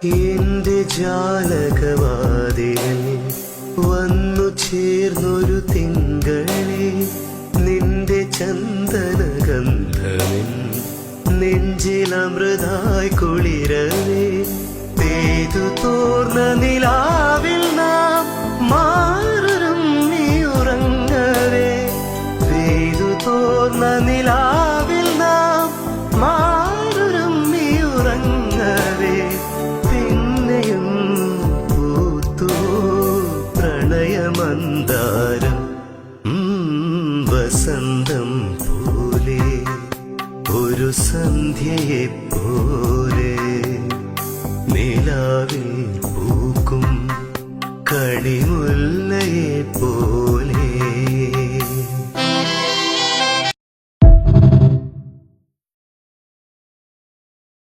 എന്റെ ജാലകവാതിലിൽ വന്നു ചേർന്നൊരു തിങ്കളെ, നിന്റെ ചന്ദനഗന്ധമിൻ നെഞ്ചിലമൃതായി കുളിരവേ. പെയ്തു തോർന്ന നിലാവിൽ നാം മാറുറങ്ങവേ. പെയ്തു തോർന്ന നിലാവിൽ നാം മാറുറങ്ങ